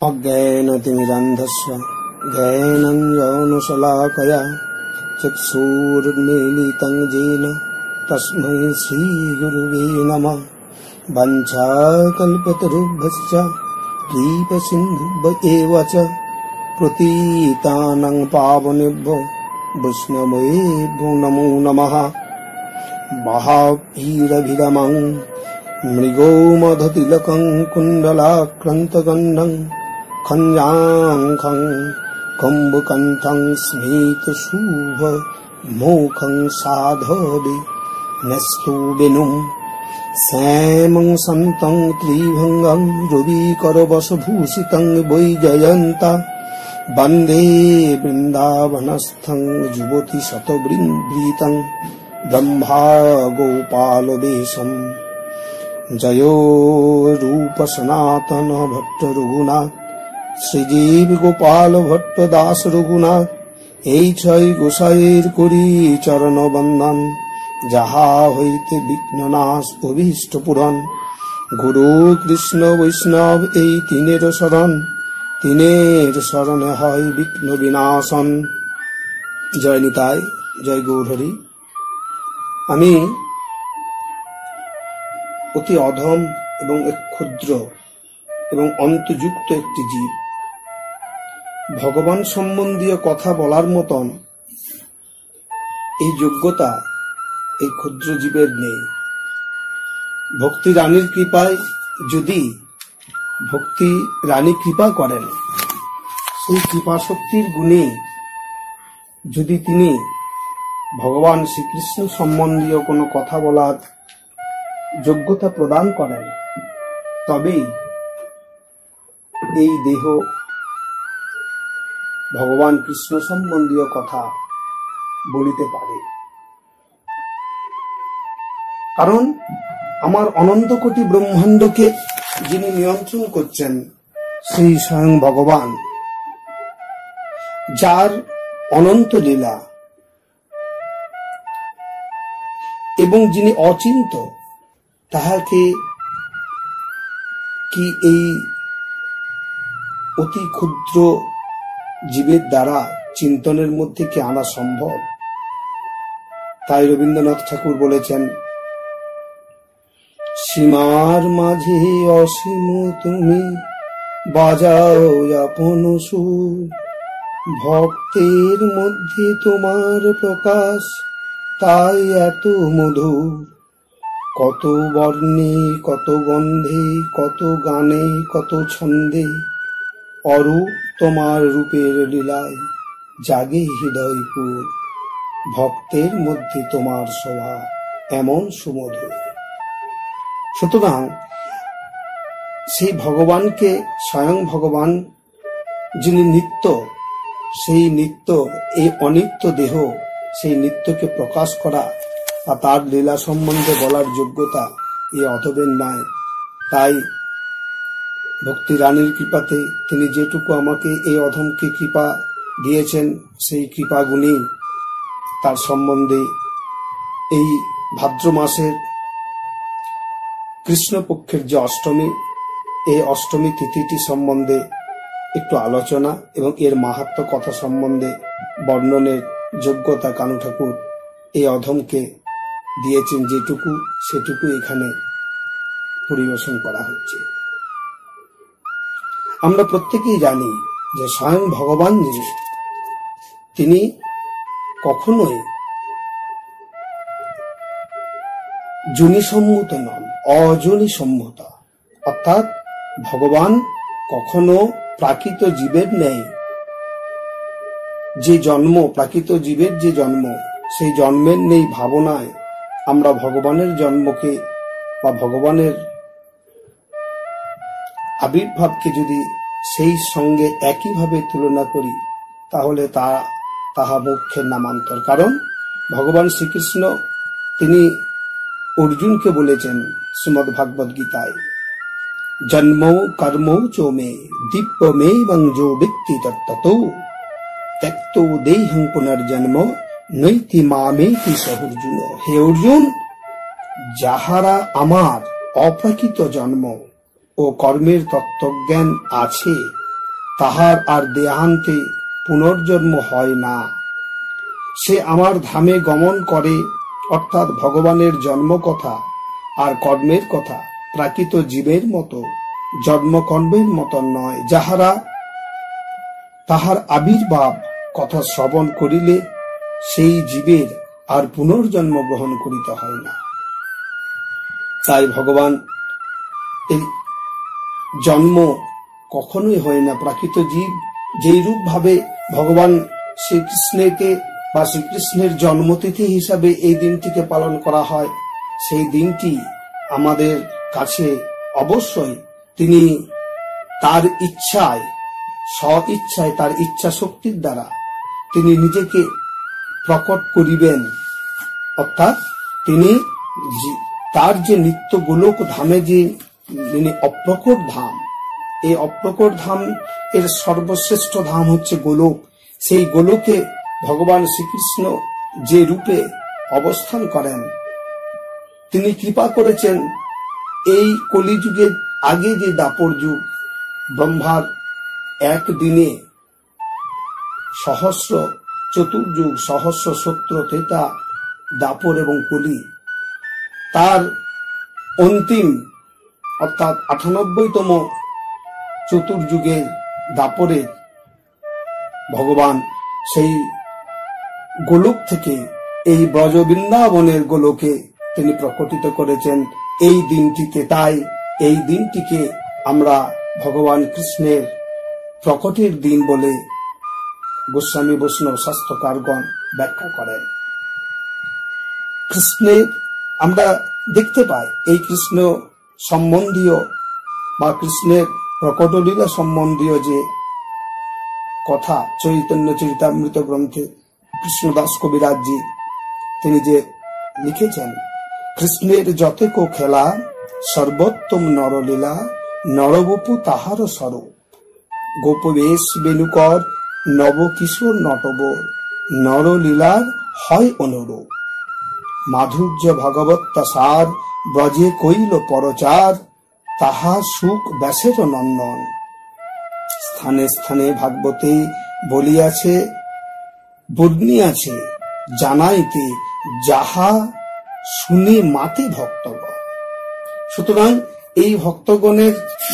अज्ञानतिमिरान्धस्य ज्ञानाञ्जनशलाकया चक्षुरुन्मीलितं येन तस्मै श्रीगुरुवे नमः। वाञ्छाकल्पतरुभ्यश्च कृपासिन्धुभ्य एव च पतितानां पावनेभ्यो वैष्णवेभ्यो नमो नमः। महावीरभिरमं मृगोमधतिलकं कुण्डलाक्रान्तगण्डं खञ्जाङ्खं कम्बुकण्ठं स्मितशुभमुखं साधवे न्यस्तवेणुं श्यामं सन्तं त्रिभङ्गं रविकरवसभूषितं वैजयन्ता वन्दे वृन्दावनस्थं युवतिशतवृन्दितं ब्रह्मा गोपालवेशम्। जयो रूप सनातन भट्ट रघुनाथ श्रीजीव गोपाल भट्ट दास रघुनाथ এই ছয় গোসাইয়ের করি চরণ বন্দন। যাহা হইতে বিঘ্ননাশ অভীষ্ট পূরণ। গুরু কৃষ্ণ বৈষ্ণব এই তিনের শরণ, তিনের শরণে হয় বিঘ্ন বিনাশন। জয় নিতাই, জয় গৌরহরি। আমি অতি অধম এবং এক ক্ষুদ্র এবং অন্তযুক্ত একটি জীব। ভগবান সম্বন্ধীয় কথা বলার মতন এই যোগ্যতা এই ক্ষুদ্র জীবের নেই। ভক্তি রানীর কৃপায়, যদি ভক্তি রানী কৃপা করেন, সেই কৃপা শক্তির গুণে যদি তিনি ভগবান শ্রীকৃষ্ণ সম্বন্ধীয় কোনো কথা বলার যোগ্যতা প্রদান করেন, তবেই এই দেহ ভগবান কৃষ্ণ সম্বন্ধীয় কথা বলিতে পারে। কারণ আমার অনন্ত কোটি ব্রহ্মাণ্ডকে যিনি নিয়ন্ত্রণ করছেন সেই স্বয়ং ভগবান, যার অনন্ত লীলা এবং যিনি অচিন্ত, তাহাকে কি এই অতি ক্ষুদ্র জীবের দ্বারা চিন্তনের মধ্যে কি আনা সম্ভব? তাই রবীন্দ্রনাথ ঠাকুর বলেছেন, সীমার মাঝে অসীম তুমি বাজাও আপন সুর, ভক্তের মধ্যে তোমার প্রকাশ তাই এত মধুর। কত বর্ণে কত গন্ধে কত গানে কত ছন্দে, অরূপ তোমার রূপের লীলায় জাগে হৃদয়পুর। ভক্তের মধ্যে তোমার শোভা এমন সুমধুর। সুতরাং সেই ভগবানকে, স্বয়ং ভগবান যিনি নিত্য, সেই নিত্য, এই অনিত্য দেহ, সেই নিত্যকে প্রকাশ করা বা তার লীলা সম্বন্ধে বলার যোগ্যতা এই অধবের নয়। তাই ভক্তি রানীর কৃপাতে তিনি যেটুকু আমাকে এই অধমকে কৃপা দিয়েছেন, সেই কৃপা গুণী তার সম্বন্ধে এই ভাদ্র মাসের কৃষ্ণপক্ষের যে অষ্টমী, এই অষ্টমী তিথিটি সম্বন্ধে একটু আলোচনা এবং এর মাহাত্ম্য কথা সম্বন্ধে বর্ণনের যোগ্যতা কানু ঠাকুর এই অধমকে দিয়েছেন যেটুকু, সেটুকু এখানে পরিবেশন করা হচ্ছে। আমরা প্রত্যেকেই জানি যে স্বয়ং ভগবান যিনি, তিনি কখনোই যোনিসম্মত নন, অযোনিসম্মত। অর্থাৎ ভগবান কখনো প্রাকৃত জীবের ন্যায় যে জন্ম, প্রাকৃত জীবের যে জন্ম, সেই জন্মের নেই ভাবনায় আমরা ভগবানের জন্মকে বা ভগবানের আবির্ভাবকে যদি সেই সঙ্গে একইভাবে তুলনা করি, তাহলে তাহা মুখ্যের নামান্তর। কারণ ভগবান শ্রীকৃষ্ণ তিনি অর্জুনকে বলেছেন শ্রীমদ্ ভাগবত গীতায়, জন্ম কর্ম চোমে দিব্যমে বঞ্জো ব্যক্তি তত্ত্বতো ত্যক্তো দেহং পুনর্জন্ম নৈতি মামেতি সহর্জুন। হে অর্জুন, যাহারা আমার অপ্রাকৃত জন্ম ও কর্মের তত্ত্বজ্ঞান আছে তাহার আর দেহান্তে পুনর্জন্ম হয় না। সে আমার ধামে গমন করে, অর্থাৎ ভগবানের জন্ম কথা আর কর্মের কথা প্রাকৃত জীবের মতো জন্মকর্মের মতো নয়, যাহারা তাহার আবির্ভাব কথা শ্রবণ করিলে সেই জীবের আর পুনর্জন্ম গ্রহণ করিতে হয় না। তাই ভগবান এর জন্ম কখনোই হয় না। প্রাকৃত জীব যেই রূপ ভাবে ভগবান শ্রীকৃষ্ণকে বা শ্রীকৃষ্ণের জন্মতিথি হিসাবে এই দিনটিকে পালন করা হয়, সেই দিনটি আমাদের কাছে অবশ্যই তিনি তার ইচ্ছায়, স্ব ইচ্ছায়, তার ইচ্ছা শক্তির দ্বারা তিনি নিজেকে প্রকট করিবেন। অর্থাৎ তিনি তার যে নিত্য গোলক ধামে যে অপ্রকট ধাম, এই অপ্রকট ধাম এর সর্বশ্রেষ্ঠ ধাম হচ্ছে গোলক। সেই গোলকে ভগবান শ্রীকৃষ্ণ যে রূপে অবস্থান করেন, তিনি কৃপা করেছেন এই কলিযুগের আগে যে দাপর যুগ, ব্রহ্মার একদিনে সহস্র চতুর্যুগ, সহস্র সত্র, ত্রেতা, দাপর এবং কলি, তার অন্তিম অর্থাৎ ৯৮তম চতুর্যুগের দাপরে ভগবান সেই গোলক থেকে এই ব্রজবৃন্দাবনের গোলকে তিনি প্রকটিত করেছেন এই দিনটিতে। তাই এই দিনটিকে আমরা ভগবান কৃষ্ণের প্রকটের দিন বলে গোস্বামী বৈষ্ণব শাস্ত্রকারগণ ব্যাখ্যা করেন। কৃষ্ণের আমরা দেখতে পাই এই কৃষ্ণ সম্বন্ধীয় বা কৃষ্ণের প্রকটলীলা সম্বন্ধীয় যে কথা চৈতন্য চরিতামৃত গ্রন্থে কৃষ্ণদাস কবিরাজজি তিনি যে লিখেছেন, কৃষ্ণের যতেক খেলা সর্বোত্তম নরলীলা, নরবপু তাহার স্বরূপ, গোপবেশ বেণুকর নবকিশোর নটবর, নরলীলার হয় অনুরূপ, মাধুর্য ভগবত্তা সার ব্রজে কইল পরচার, তাহা সুখ ব্যাসের নন্দন। স্থানে স্থানে ভাগবতে বলিয়াছে, বর্ণিয়াছে জানাইতে, যাহা শুনে মাতে ভক্তগণ। সুতরাং এই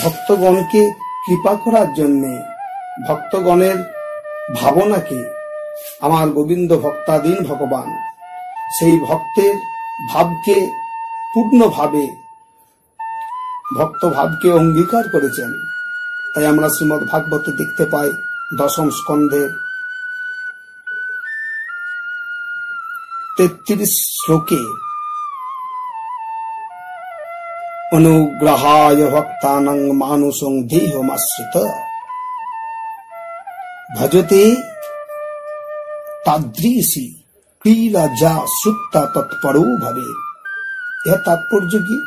ভক্তগণকে কৃপা করার জন্য, ভক্তগণের ভাবনাকে আমার গোবিন্দ ভক্তাধীন ভগবান সেই ভক্তের ভাবকে পূর্ণভাবে ভক্ত ভাবকে অঙ্গীকার করেছেন। তাই আমরা শ্রীমদ্ ভাগবতে দেখতে পাই ১০ম স্কন্ধের ৩৩ শ্লোকে, অনুগ্রহায় ভক্তানাং মানুষং দেহমাশ্রিত ভজতে তাদৃশি ক্রীড়া যা সুত্তা তৎপরও ভাবে। এর তাৎপর্য কি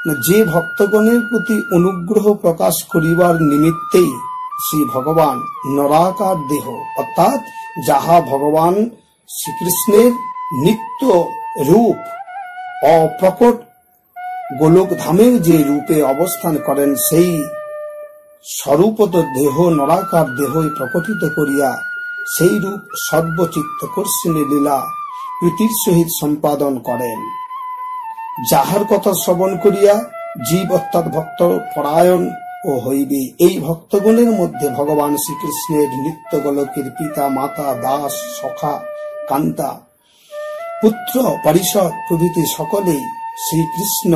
না, যে ভক্তগণের প্রতি অনুগ্রহ প্রকাশ করিবার নিমিত্তেই শ্রী ভগবান নরাকার দেহ, অর্থাৎ যাহা ভগবান শ্রীকৃষ্ণের নিত্য রূপ অপ্রকট গোলক ধামের যে রূপে অবস্থান করেন, সেই স্বরূপত দেহ নরাকার দেহই প্রকটিত করিয়া সেই রূপ সর্বচিত্তকর্ষিণী লীলা প্রীতির সহিত সম্পাদন করেন। যাহার কথা শ্রবণ করিয়া জীব অর্থাৎ ভক্ত পরায়ণ ও হইবে। এই ভক্তগণের মধ্যে ভগবান শ্রীকৃষ্ণের নিত্য গোলকের পিতা, মাতা, দাস, সখা, কান্তা, পুত্র, পরিষদ প্রভৃতি সকলেই শ্রীকৃষ্ণ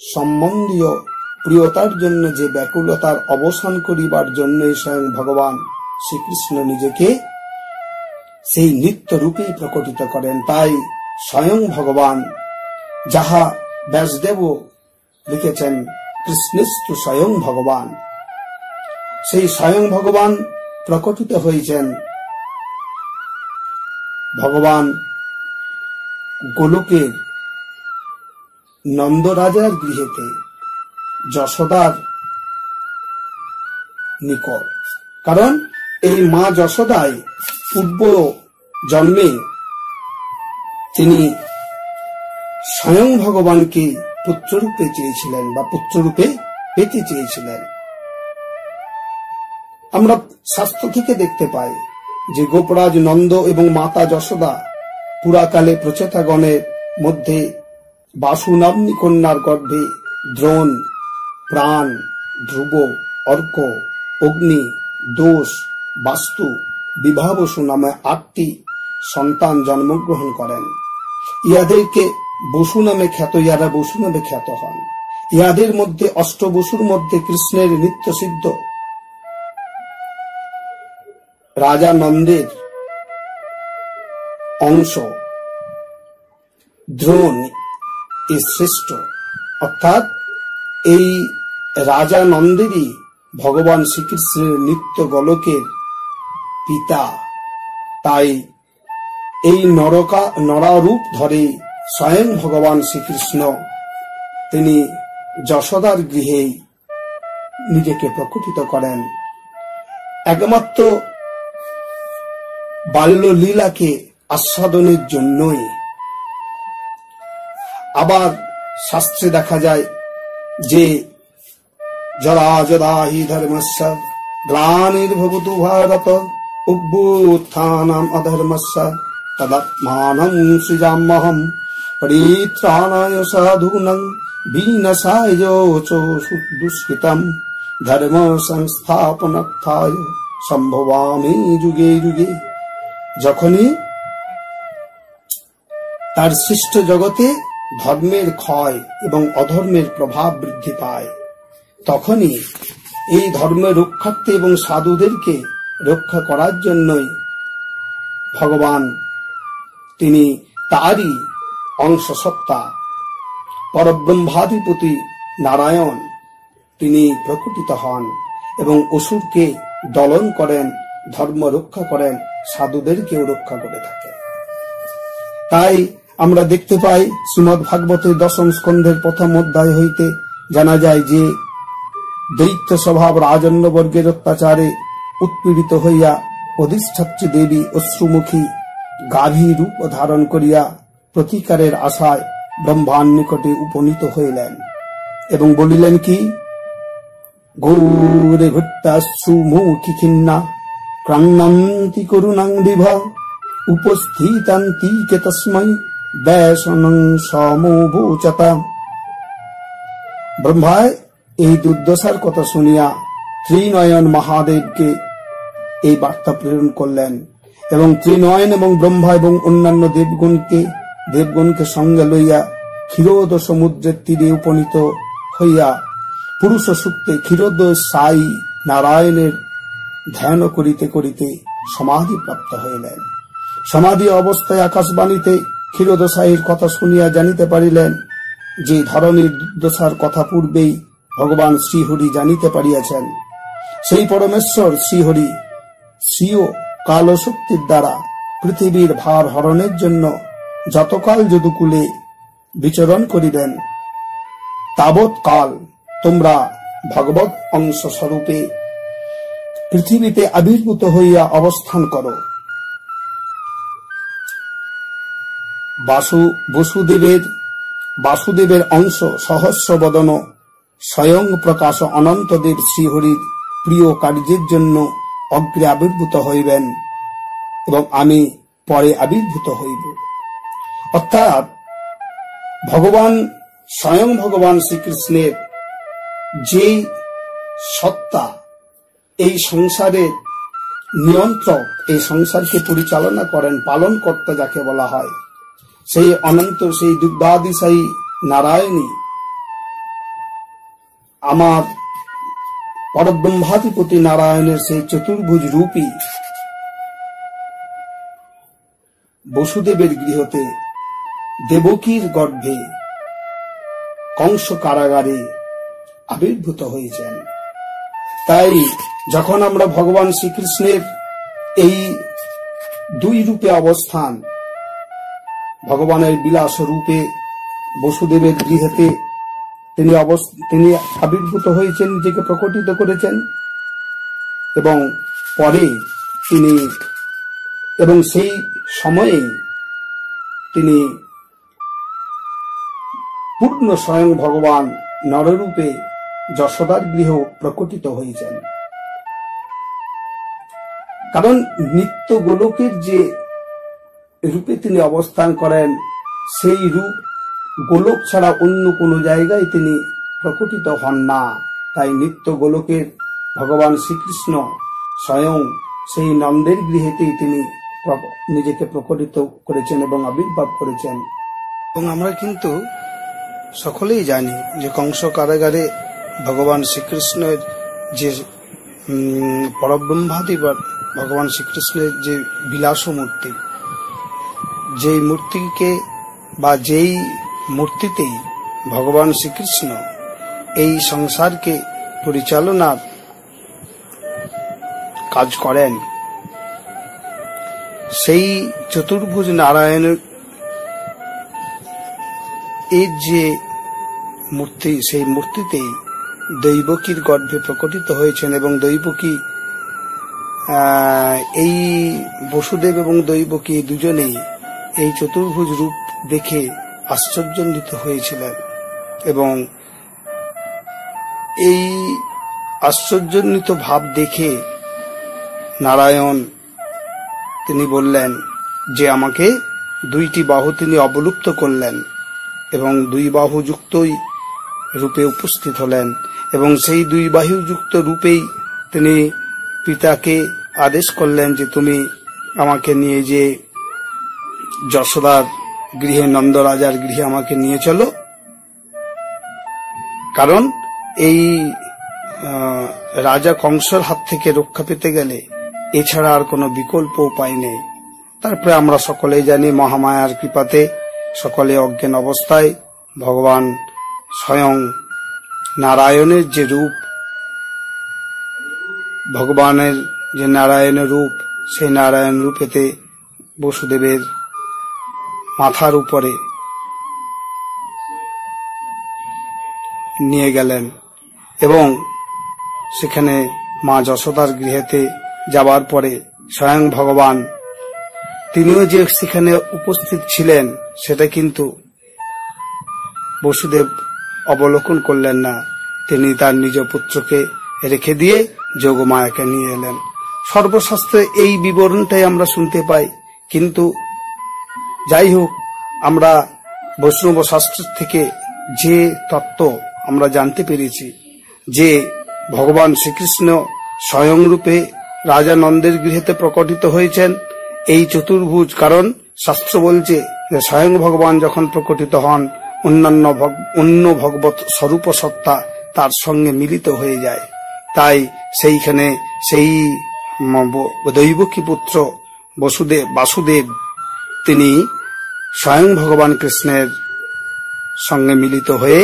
সম্বন্ধীয় প্রিয়তার জন্য যে ব্যাকুলতার অবসান করিবার জন্য স্বয়ং ভগবান শ্রীকৃষ্ণ নিজেকে সেই নিত্য রূপেই প্রকটিত করেন। তাই স্বয়ং ভগবান, যাহা ব্যাসদেব লিখেছেন কৃষ্ণস্তু স্বয়ং ভগবান, সেই স্বয়ং ভগবান প্রকটিত হয়েছেন ভগবান গোলকের নন্দরাজার গৃহেতে যশোদার নিকট। কারণ এই মা যশোদায় পূর্ব জন্মে তিনি স্বয়ং ভগবানকে পুত্ররূপে চেয়েছিলেন বা পুত্ররূপে পেতে চেয়েছিলেন। আমরা শাস্ত্র থেকে দেখতে পাই যে গোপরাজ নন্দ এবং মাতা যশোদা পুরাকালে প্রচেতাগণের মধ্যে বাসু নাম্নী কন্যার গর্ভে দ্রোণ, প্রাণ, ধ্রুব, অর্ক, অগ্নি, দোষ, বাস্তু, বিভাবসু নামে 8টি সন্তান জন্মগ্রহণ করেন। ইহাদেরকে বসু নামে খ্যাত, ইহারা বসু নামে খ্যাত হন। ইহাদের মধ্যে অষ্টবসুর মধ্যে কৃষ্ণের নিত্য সিদ্ধ রাজা নন্দের অংশ দ্রোণ শ্রেষ্ঠ, অর্থাৎ এই রাজা নন্দেরই ভগবান শ্রীকৃষ্ণের নিত্য গোলকের পিতা। তাই এই নরারূপ ধরে স্বয়ং ভগবান শ্রীকৃষ্ণ তিনি যশোদার গৃহে নিজেকে প্রকটিত করেন। একমাত্র বাল্যলীলাকে আস্বাদনের জন্যই। আবার শাস্ত্রে দেখা যায় যে যদা যদা হি ধর্মস্য গ্লানির্ভবতু ভারত অভ্যুত্থানম অধর্মস্য তদাত্মানং সৃজাম্যহম পরিত্রাণায় সাধূনাং বিনাশায় চ দুষ্কৃতম ধর্ম সংস্থাপনার্থায় সম্ভবামি যুগে যুগে। যখনই তার সৃষ্ট জগতে ধর্মের ক্ষয় এবং অধর্মের প্রভাব বৃদ্ধি পায়, তখনই এই ধর্মের রক্ষার্থে এবং সাধুদেরকে রক্ষা করার জন্যই ভগবান তিনি তারই অংশসত্তা পরব্রহ্মাধিপতি নারায়ণ তিনি প্রকটিত হন এবং অসুরকে দলন করেন, ধর্ম রক্ষা করেন, সাধুদেরকেও রক্ষা করে থাকেন। তাই আমরা দেখতে পাই শ্রীমদ্ ভাগবতের 10ম স্কন্ধের 1ম অধ্যায় হইতে জানা যায় যে দৈত্য স্বভাব রাজন্যবর্গের অত্যাচারে উৎপীড়িত হইয়া অধিষ্ঠাত্রী দেবী অশ্রুমুখী গাভী রূপ ধারণ করিয়া প্রতিকারের আশায় ব্রহ্মার নিকটে উপনীত হইলেন এবং বলিলেন কি, গৌরে ভূত্তাশ্রুমুখী খিন্না ক্রান্নান্তি করুণাং বিভা উপস্থিতান্তি কে তস্मै ব্যাসনং সমভূচতা। ব্রহ্মায় এই দুর্দশার কথা শুনিয়া ত্রিনয়ন মহাদেবকে এই বার্তা প্রেরণ করলেন এবং ত্রিনয়ন এবং ব্রহ্মা এবং অন্যান্য দেবগণকে সঙ্গে লইয়া ক্ষীরোদ সমুদ্রের তীরে উপনীত হইয়া পুরুষ সূক্তে ক্ষীরোদ সাই নারায়ণের ধ্যান করিতে করিতে সমাধি প্রাপ্ত হইলেন। সমাধি অবস্থায় আকাশবাণীতে ক্ষীরোদশায়ীর কথা শুনিয়া জানিতে পারিলেন যে ধরনের দুর্দশার কথা পূর্বেই ভগবান শ্রীহরি জানিতে পারিয়াছেন। সেই পরমেশ্বর শ্রীহরি স্বীয় কালশক্তির দ্বারা পৃথিবীর ভার হরণের জন্য যতকাল যদুকুলে বিচরণ করিবেন তাবৎ কাল তোমরা ভগবৎ অংশ স্বরূপে পৃথিবীতে আবির্ভূত হইয়া অবস্থান করো। বাসুদেবের অংশ সহস্র বদন স্বয়ং প্রকাশ অনন্তদেব শ্রীহরির প্রিয় কার্যের জন্য অগ্রে আবির্ভূত হইবেন এবং আমি পরে আবির্ভূত হইব। অর্থাৎ স্বয়ং ভগবান শ্রীকৃষ্ণের যে সত্তা, এই সংসারের নিয়ন্ত্রক, এই সংসারকে পরিচালনা করেন, পালন কর্তা যাকে বলা হয়, সেই অনন্ত, সেই দুগ্ধাদিশায়ী নারায়ণী আমার পরব্রহ্মাধিপতি নারায়ণের সেই চতুর্ভুজ রূপী বসুদেবের গৃহতে দেবকীর গর্ভে কংস কারাগারে আবির্ভূত হয়েছেন। তাই যখন আমরা ভগবান শ্রীকৃষ্ণের এই দুই রূপে অবস্থান, ভগবানের বিলাস রূপে বসুদেবের গৃহেতে তিনি আবির্ভূত হয়েছেন, নিজেকে প্রকটিত করেছেন এবং পরে এবং সেই সময়ে তিনি পূর্ণ স্বয়ং ভগবান নররূপে যশোদার গৃহ প্রকটিত হয়েছেন। কারণ নিত্য গোলকের যে রূপে তিনি অবস্থান করেন, সেই রূপ গোলক ছাড়া অন্য কোনো জায়গায় তিনি প্রকটিত হন না। তাই নিত্য গোলকের ভগবান শ্রীকৃষ্ণ স্বয়ং সেই নন্দের গৃহেতেই তিনি নিজেকে প্রকটিত করেছেন এবং আবির্ভাব করেছেন। এবং আমরা কিন্তু সকলেই জানি যে কংস কারাগারে ভগবান শ্রীকৃষ্ণের যে পরব্রহ্মাদি ভগবান শ্রীকৃষ্ণের যে বিলাস মূর্তি, যেই মূর্তিকে বা যেই মূর্তিতেই ভগবান শ্রীকৃষ্ণ এই সংসারকে পরিচালনার কাজ করেন, সেই চতুর্ভুজ নারায়ণের এর যে মূর্তি, সেই মূর্তিতেই দৈবকীর গর্ভে প্রকটিত হয়েছেন এবং দৈবকী এই বসুদেব এবং দৈবকী দুজনেই এই চতুর্ভুজ রূপ দেখে আশ্চর্যান্বিত হয়েছিলেন এবং এই আশ্চর্যান্বিত ভাব দেখে নারায়ণ তিনি বললেন যে আমাকে দুইটি বাহু তিনি অবলুপ্ত করলেন এবং দুই বাহু যুক্তই রূপে উপস্থিত হলেন এবং সেই দুই বাহু যুক্ত রূপেই তিনি পিতাকে আদেশ করলেন যে তুমি আমাকে নিয়ে যে যশোদার গৃহে, নন্দরাজার গৃহে আমাকে নিয়ে চলো, কারণ এই রাজা কংসের হাত থেকে রক্ষা পেতে গেলে এছাড়া আর কোনো বিকল্প উপায় নেই। তারপরে আমরা সকলেই জানি মহামায়ার কৃপাতে সকলে অজ্ঞান অবস্থায় ভগবান স্বয়ং নারায়ণের যে রূপ, ভগবানের যে নারায়ণের রূপ, সেই নারায়ণ রূপেতে বসুদেবের মাথার উপরে নিয়ে গেলেন এবং সেখানে মা যশোদার গৃহেতে যাবার পরে স্বয়ং ভগবান তিনিও যে সেখানে উপস্থিত ছিলেন সেটা কিন্তু বসুদেব অবলোকন করলেন না। তিনি তার নিজ পুত্রকে রেখে দিয়ে যোগমায়াকে নিয়ে এলেন। সর্বশাস্ত্রে এই বিবরণটাই আমরা শুনতে পাই, কিন্তু যাই হোক, আমরা বৈষ্ণব শাস্ত্র থেকে যে তত্ত্ব আমরা জানতে পেরেছি যে ভগবান শ্রীকৃষ্ণ স্বয়ং রূপে রাজা নন্দের গৃহেতে প্রকটিত হয়েছেন এই চতুর্ভুজ, কারণ শাস্ত্র বলছে যে স্বয়ং ভগবান যখন প্রকটিত হন অন্য ভগবত স্বরূপ সত্তা তার সঙ্গে মিলিত হয়ে যায়। তাই সেইখানে সেই দৈবকী পুত্র বাসুদেব তিনি স্বয়ং ভগবান কৃষ্ণের সঙ্গে মিলিত হয়ে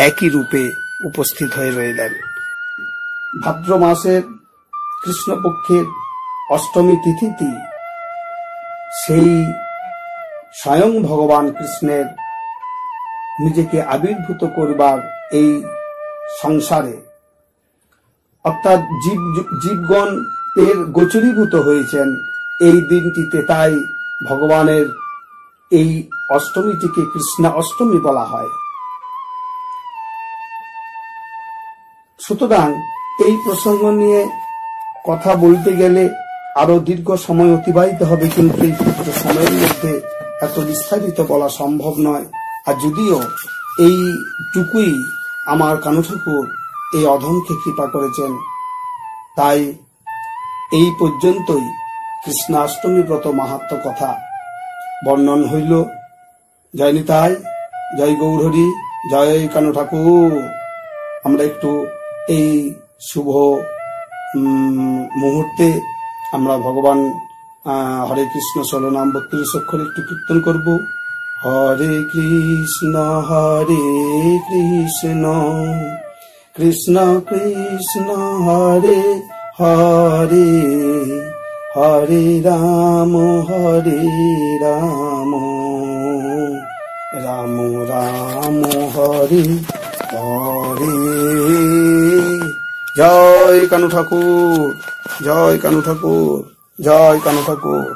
একই রূপে উপস্থিত হয়ে রইলেন। ভাদ্র মাসের কৃষ্ণপক্ষের অষ্টমী তিথিতে সেই স্বয়ং ভগবান কৃষ্ণের নিজেকে আবির্ভূত করবার এই সংসারে, অর্থাৎ জীবগণ এর গোচরীভূত হয়েছেন এই দিনটিতে। তাই ভগবানের এই অষ্টমীটিকে কৃষ্ণ অষ্টমী বলা হয়। সুতরাং এই প্রসঙ্গ নিয়ে কথা বলতে গেলে আরো দীর্ঘ সময় অতিবাহিত হবে, কিন্তু এই ক্ষুদ্র সময়ের মধ্যে এত বিস্তারিত বলা সম্ভব নয়। আর যদিও এইটুকুই আমার কানু ঠাকুর এই অধমকে কৃপা করেছেন, তাই এই পর্যন্তই কৃষ্ণাষ্টমী ব্রত মাহাত্ম্য কথা বর্ণন হইল। জয় নিতাই, জয় গৌরহরি, জয় কানু ঠাকুর। আমরা একটু এই শুভ মুহূর্তে আমরা ভগবান হরে কৃষ্ণ 16 নাম 32 অক্ষর একটু কীর্তন করব। হরে কৃষ্ণ কৃষ্ণ কৃষ্ণ হরে হরে, হরে রাম রাম রাম হরে হরে। জয় কানু ঠাকুর, জয় কানু ঠাকুর, জয় কানু ঠাকুর।